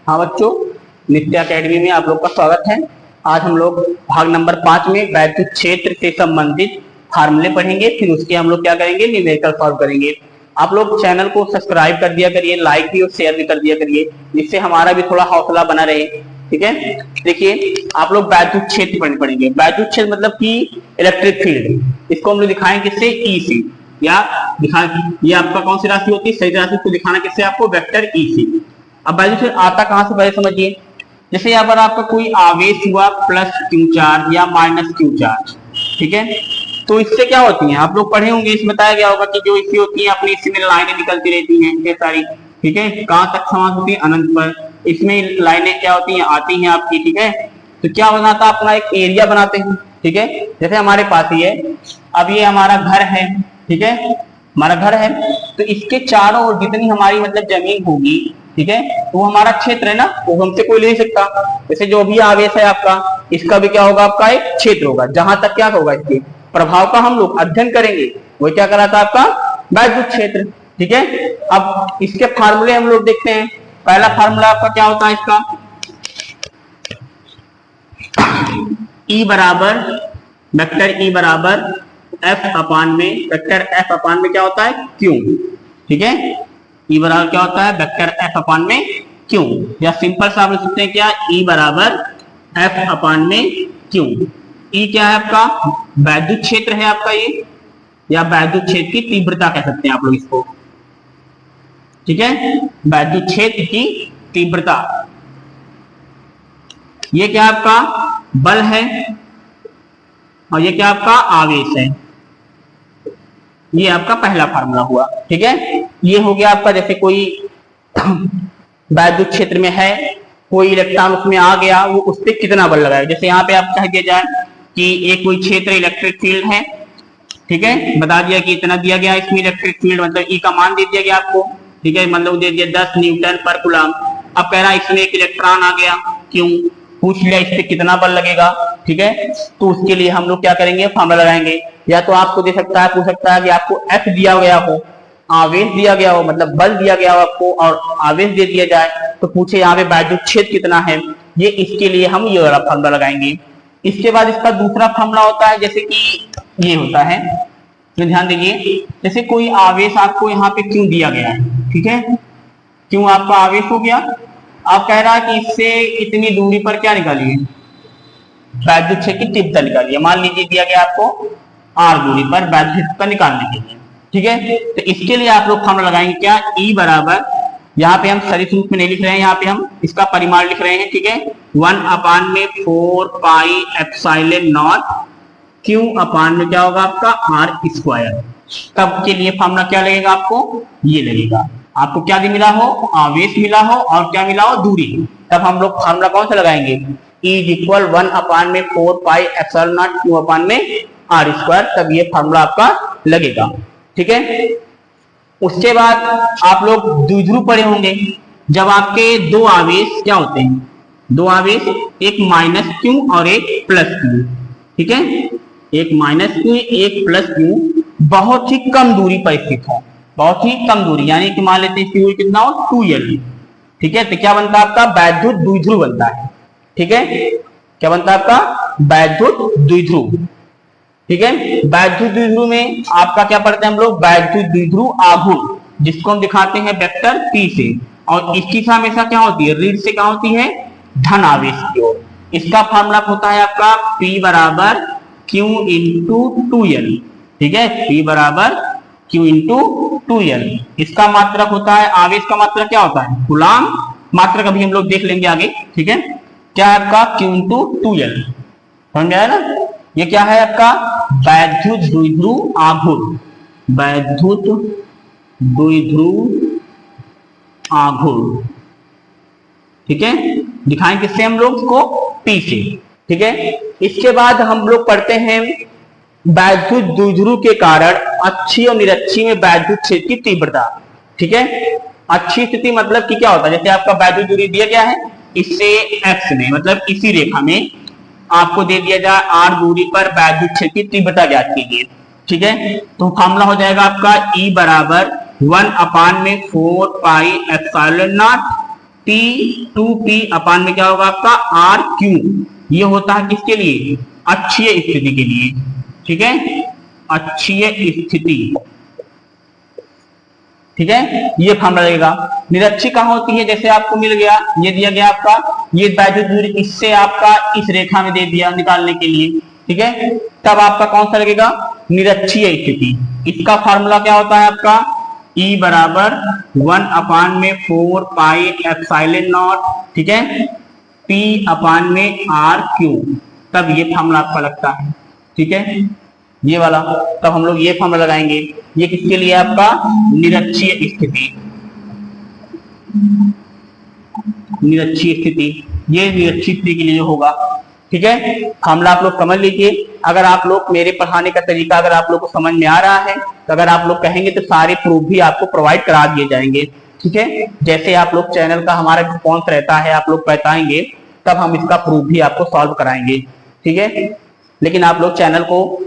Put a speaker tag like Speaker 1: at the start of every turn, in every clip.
Speaker 1: हाँ बच्चों, नित्य एकेडमी में आप लोग का स्वागत है। आज हम लोग भाग नंबर 5 में वैद्युत क्षेत्र से संबंधित फार्मूले पढ़ेंगे, फिर उसके हम लोग क्या करेंगे, न्यूमेरिकल सॉल्व करेंगे। आप लोग चैनल को सब्सक्राइब कर दिया करिए, लाइक भी और शेयर भी कर दिया करिए, जिससे हमारा भी थोड़ा हौसला बना रहे। ठीक है, देखिए आप लोग वैद्युत क्षेत्र पढ़ेंगे। वैद्युत क्षेत्र मतलब कि इलेक्ट्रिक फील्ड, इसको हम लोग दिखाएंगे किससे, ई से, या दिखा ये आपका कौन सी राशि होती है, सही राशि को दिखाना किससे, आपको वेक्टर ई से। अब वैल्यू फिर आता कहां से, पहले समझिए। जैसे यहाँ पर आपका कोई आवेश हुआ प्लस क्यू चार्ज या माइनस क्यू चार्ज, ठीक है, तो इससे क्या होती है, आप लोग पढ़े होंगे, इसमें बताया गया होगा कि जो इससे होती है अपनी इसी में लाइनें निकलती रहती हैं ये सारी, ठीक है, कहां तक समाप्त होती है, अनंत पर। इसमें लाइनें क्या होती हैं, आती हैं आपकी, ठीक है। तो क्या बनाता है, अपना एक एरिया बनाते हैं, ठीक है। जैसे हमारे पास ही है, अब ये हमारा घर है, ठीक है, हमारा घर है, तो इसके चारों ओर जितनी हमारी मतलब जमीन होगी, ठीक है, तो वो हमारा क्षेत्र है ना, वो हमसे कोई ले नहीं सकता। जैसे जो भी आवेश है आपका, इसका भी क्या होगा, आपका एक क्षेत्र होगा, जहां तक क्या होगा, इसके प्रभाव का हम लोग अध्ययन करेंगे, वो क्या कराता है आपका वैद्युत क्षेत्र, ठीक है। अब इसके फार्मूले हम लोग देखते हैं। पहला फार्मूला आपका क्या होता है इसका, E बराबर वेक्टर E बराबर F अपान में वेक्टर F अपान में क्या होता है, Q, ठीक है। E बराबर क्या होता है, वेक्टर F अपान में Q, या सिंपल सा आप लिख सकते हैं क्या, E बराबर F अपान में Q। E क्या है आपका, वैद्युत क्षेत्र है आपका ये, या वैद्युत क्षेत्र की तीव्रता कह सकते हैं आप लोग इसको, ठीक है, वैद्युत क्षेत्र की तीव्रता। ये क्या आपका बल है, और ये क्या आपका आवेश है। ये आपका पहला फार्मूला हुआ, ठीक है। ये हो गया आपका, जैसे कोई वैद्युत क्षेत्र में है, कोई इलेक्ट्रॉन उसमें आ गया, वो उस पर कितना बल लगाएगा। जैसे यहाँ पे आप कह दिया जाए कि एक कोई क्षेत्र इलेक्ट्रिक फील्ड है, ठीक है, बता दिया कि इतना दिया गया इसमें इलेक्ट्रिक फील्ड, मतलब ई का मान दे दिया गया आपको, ठीक है, मतलब दे दिया 10 न्यूटन पर कूलम। अब कह रहा है इसमें एक इलेक्ट्रॉन आ गया, क्यों, पूछ लिया इस पे कितना बल लगेगा, ठीक है। तो उसके लिए हम लोग क्या करेंगे, फार्मूला लगाएंगे। या तो आपको दे सकता है, पूछ सकता है कि आपको F दिया गया हो, आवेश दिया गया हो, मतलब बल दिया गया हो आपको, और आवेश दे दिया जाए, तो पूछे यहाँ पे वैद्युत क्षेत्र कितना है, ये इसके लिए हम ये वाला फार्मूला लगाएंगे। इसके बाद इसका दूसरा फार्मूला होता है, जैसे कि ये होता है, तो ध्यान दीजिए, जैसे कोई आवेश आपको यहाँ पे क्यों दिया गया है, ठीक है, क्यों आपका आवेश हो गया। आप कह रहा है कि इससे इतनी दूरी पर क्या निकालिए, वैद्युत क्षेत्र की तीव्रता निकालिए। मान लीजिए दिया गया आपको r दूरी पर वैद्युत क्षेत्र का निकालने के लिए, ठीक है। तो इसके लिए आप लोग फार्मूला लगाएंगे क्या, E बराबर, यहाँ पे हम सदिश रूप में नहीं लिख रहे हैं, यहाँ पे हम इसका परिमाण लिख रहे हैं, ठीक है, 1 अपान में 4 पाई एप्सिलॉन नॉट Q अपान में क्या होगा आपका r स्क्वायर। तब के लिए फार्मूला क्या लगेगा आपको, ये लगेगा। आपको क्या मिला हो, आवेश मिला हो, और क्या मिला हो, दूरी। तब हम लोग फार्मूला कौन सा लगाएंगे, E इक्वल 1 अपान में 4 पाई एप्सिलॉन नॉट Q अपान में r स्क्वायर। तब ये फार्मूला आपका लगेगा, ठीक है। उसके बाद आप लोग द्विध्रुव पढ़े होंगे, जब आपके दो आवेश क्या होते हैं, दो आवेश, एक माइनस क्यू और एक प्लस क्यू, ठीक है, एक माइनस क्यू एक प्लस क्यू, बहुत ही कम दूरी पर स्थित है, बहुत ही कम दूरी, यानी कि मान लेते हैं क्यू कितना हो, 2L, ठीक है। तो क्या बनता है आपका वैद्युत द्विध्रुव बनता है, ठीक है, क्या बनता है आपका वैद्युत द्विध्रुव, ठीक है। वैद्युत द्विध्रुव में आपका क्या पढ़ते हैं हम लोग, वैद्युत द्विध्रुव आघूर्ण, जिसको हम दिखाते हैं वेक्टर P से, और इसकी दिशा हमेशा क्या होती है, ऋण से क्या होती है, धन आवेश की ओर। इसका फार्मूला होता है आपका P बराबर Q इंटू 2L, ठीक है, P बराबर Q इंटू 2L। इसका मात्रक होता है, आवेश का मात्रक क्या होता है, कूलम, मात्रक अभी हम लोग देख लेंगे आगे, ठीक है। क्या है आपका Q इंटू 2L, समझ गया ना। ये क्या है आपका वैद्युत द्विध्रुव आघूर्ण, वैद्युत द्विध्रुव आघूर्ण, ठीक है, दिखाएंगे किससे हम लोग को, P से, ठीक है। इसके बाद हम लोग पढ़ते हैं वैद्युत द्विध्रुव के कारण अच्छी और निरक्षी में वैद्युत क्षेत्र की तीव्रता, ठीक है। अच्छी स्थिति मतलब कि क्या होता है, जैसे आपका वैद्युत दूरी दिया गया है, इससे x में मतलब इसी रेखा में आपको दे दिया जाए r दूरी पर वैद्युत क्षेत्र की तीव्रता ज्ञात कीजिए, ठीक है। तो फार्मूला हो जाएगा आपका E बराबर 1 अपान में 4 पाई एप्सिलॉन नॉट P2P अपान में क्या होगा आपका RQ। ये होता है किसके लिए? अक्षीय स्थिति के लिए, ठीक है, अक्षीय स्थिति, ठीक है। ये फॉर्मूला लगेगा। निरक्षी कहां होती है? जैसे आपको मिल गया, ये दिया गया आपका, ये वैद्युत दूरी इससे आपका इस रेखा में दे दिया निकालने के लिए, ठीक है। तब आपका कौन सा लगेगा? निरक्षीय स्थिति। इसका फॉर्मूला क्या होता है आपका? E बराबर 1 अपान में 4 पाई एप्सिलॉन नॉट, ठीक है, P अपान में RQ। तब ये फॉर्मूला आपका लगता है, ठीक है, ये वाला। तब हम लोग ये फॉर्मूला लगाएंगे। ये किसके लिए? आपका निरक्षीय स्थिति, निरक्षीय स्थिति, ये निरक्षीय स्थिति के लिए होगा, ठीक है। फॉर्मूला आप लोग समझ लीजिए। अगर आप लोग मेरे पढ़ाने का तरीका अगर आप लोग को समझ में आ रहा है तो अगर आप लोग कहेंगे तो सारे प्रूफ भी आपको प्रोवाइड करा दिए जाएंगे, ठीक है। जैसे आप लोग चैनल का हमारा रिस्पॉन्स रहता है, आप लोग बताएंगे तब हम इसका प्रूफ भी आपको सॉल्व कराएंगे, ठीक है। लेकिन आप लोग चैनल को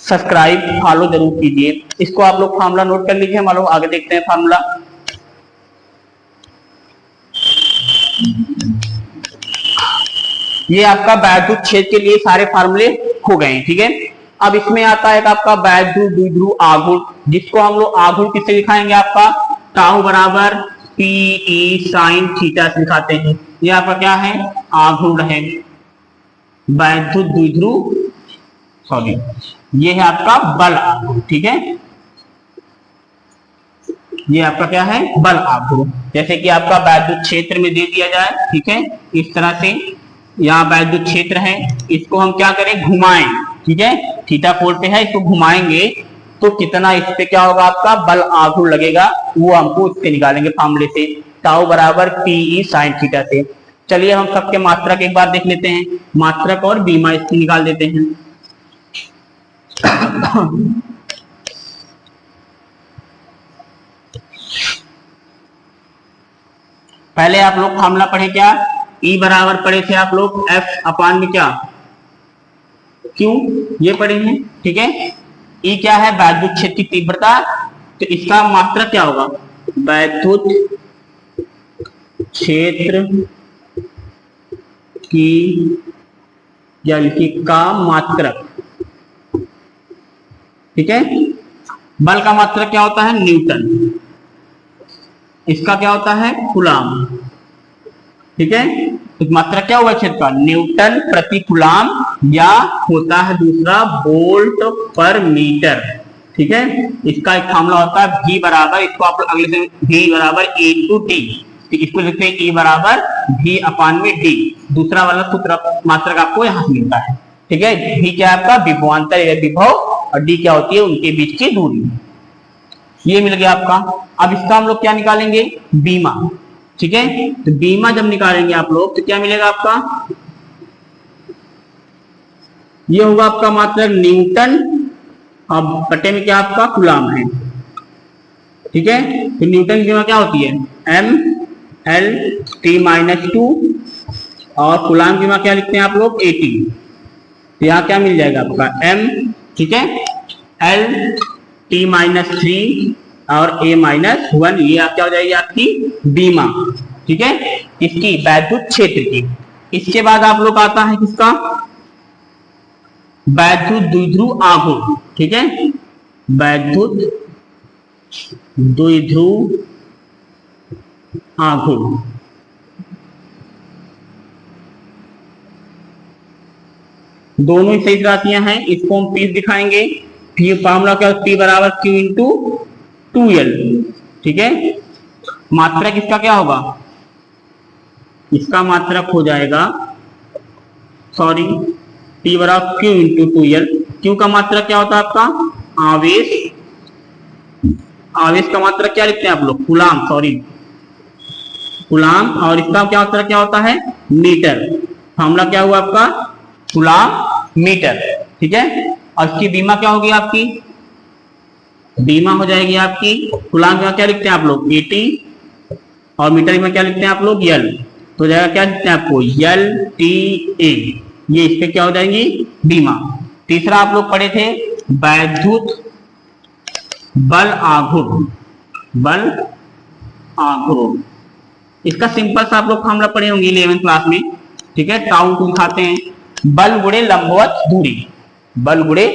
Speaker 1: सब्सक्राइब फॉलो जरूर कीजिए। इसको आप लोग फॉर्मूला नोट कर लीजिए। हम लोग आगे देखते हैं फॉर्मूला। ये आपका वैद्युत क्षेत्र के लिए सारे फार्मूले हो गए, ठीक है। अब इसमें आता है आपका वैद्युत द्विध्रुव आघूर्ण, जिसको हम लोग आघूर्ण किससे दिखाएंगे? आपका टाउ बराबर PE साइन थीटा से दिखाते हैं। ये आपका क्या है? आघूर्ण है, वैद्युत द्विध्रुव, सॉरी, ये है आपका बल आघूर्ण, ठीक है। ये आपका क्या है? बल आघूर्ण। जैसे कि आपका वैद्युत क्षेत्र में दे दिया जाए, ठीक है, इस तरह से यहाँ वैद्युत क्षेत्र है, इसको हम क्या करें? घुमाएं, ठीक है, थीटा कोण पे है, इसको घुमाएंगे तो कितना इस पे क्या होगा? आपका बल आघूर्ण लगेगा, वो हमको इससे निकालेंगे फॉर्मूले से, टाउ बराबर PE साइन थीटा से। चलिए हम सबके मात्रक एक बार देख लेते हैं। मात्रक और बीमा इसकी निकाल देते हैं। पहले आप लोग फॉर्मूला पढ़े क्या? E बराबर पढ़े थे आप लोग F अपान में क्या? Q, ये पढ़े हैं, ठीक है। E क्या है? वैद्युत क्षेत्र की तीव्रता। तो इसका मात्रक क्या होगा? वैद्युत क्षेत्र की का मात्रक, ठीक है। बल का मात्रक क्या होता है? न्यूटन। इसका क्या होता है? कूलाम, ठीक है। तो मात्रक क्या हुआ क्षेत्र का? न्यूटन प्रति कूलाम, या होता है दूसरा वोल्ट पर मीटर, ठीक है। इसका एक फॉर्मूला होता है V बराबर, इसको आप अगले से V बराबर A इंटू डी, इसको लिखते हैं E बराबर V अपान में D। दूसरा वाला सूत्र मात्रक आपको यहाँ से मिलता है, ठीक है। V क्या है? आपका विभवांतर या विभव, और D क्या होती है? उनके बीच की दूरी। ये मिल गया आपका। अब इसका हम लोग क्या निकालेंगे? बीमा, ठीक है। तो बीमा जब निकालेंगे आप लोग तो क्या मिलेगा आपका? ये होगा आपका मात्रक न्यूटन, अब बटे में क्या आपका? कूलाम है, ठीक है। तो न्यूटन की बीमा क्या होती है? ML/T-2, और कूलाम की बीमा क्या लिखते हैं आप लोग? AT। तो यहाँ क्या मिल जाएगा आपका? M, ठीक है, L/T-3 और A-1, ये क्या हो जाएगी आपकी बीमा, ठीक है, इसकी वैद्युत क्षेत्र की। इसके बाद आप लोग आता है किसका? वैद्युत द्विध्रुव आघूर्ण, ठीक है, वैद्युत द्विध्रुव आघूर्ण। दोनों ही सही राशियां हैं, इसको हम पीस दिखाएंगे। फॉर्मूला क्या? P बराबर Q इंटू 2L, ठीक है। मात्रक इसका क्या होगा? इसका मात्रक हो जाएगा, सॉरी, P बराबर Q इंटू 2L। Q का मात्रक क्या होता है आपका? आवेश। आवेश का मात्रक क्या लिखते हैं आप लोग? Coulomb, sorry, coulomb. और इसका क्या मात्रक क्या होता है? मीटर। फॉर्मूला क्या हुआ आपका? कूलाम मीटर, ठीक है। और इसकी बीमा क्या होगी आपकी? बीमा हो जाएगी आपकी, कूलाम में क्या लिखते हैं आप लोग? AT, और मीटर में क्या लिखते हैं आप लोग? L। तो जाएगा क्या लिखते हैं आपको? LTA। ये इस पे क्या हो जाएंगी? बीमा। तीसरा आप लोग पढ़े थे वैद्युत बल आघूर्ण, बल आघूर्ण, इसका सिंपल सा आप लोग फॉर्मूला पढ़े होंगे 11वीं क्लास में, ठीक है। टाउ को दिखाते हैं बल गुणे लंबवत दूरी, बल गुणे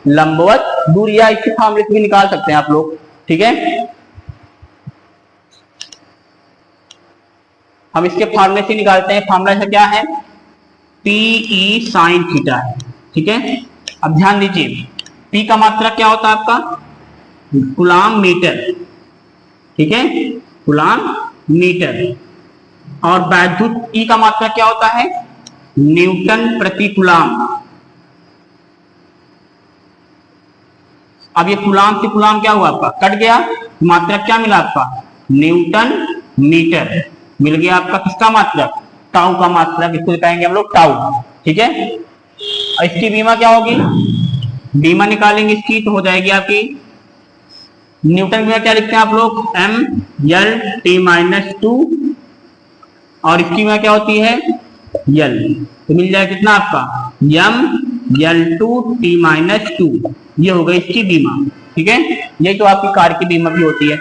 Speaker 1: लंबवत दूरी, या इसके फॉर्मूले भी निकाल सकते हैं आप लोग, ठीक है। हम इसके फार्मूले से निकालते हैं, फार्मूला ऐसा क्या है, पीई साइन थीटा है, ठीक है। अब ध्यान दीजिए, पी का मात्रा क्या होता है आपका, कूलाम मीटर, ठीक है, कूलाम मीटर। और वैद्युत ई का मात्रा क्या होता है, न्यूटन प्रति कूलाम। अब ये कूलाम से कूलाम क्या हुआ आपका, कट गया, मात्रा क्या मिला आपका, न्यूटन मीटर मिल गया आपका। किसका मात्रक, टाउ का मात्रक, इसको कहेंगे हम लोग टाउ, ठीक है। इसकी बीमा क्या होगी, बीमा निकालेंगे इसकी तो हो जाएगी आपकी, न्यूटन बीमा क्या लिखते हैं आप लोग, m l t - 2, और इसकी बीमा क्या होती है, l, तो मिल जाएगा कितना आपका, m l2 t - 2, ये हो गई इसकी बीमा, ठीक है। ये तो आपकी कार की बीमा भी होती है।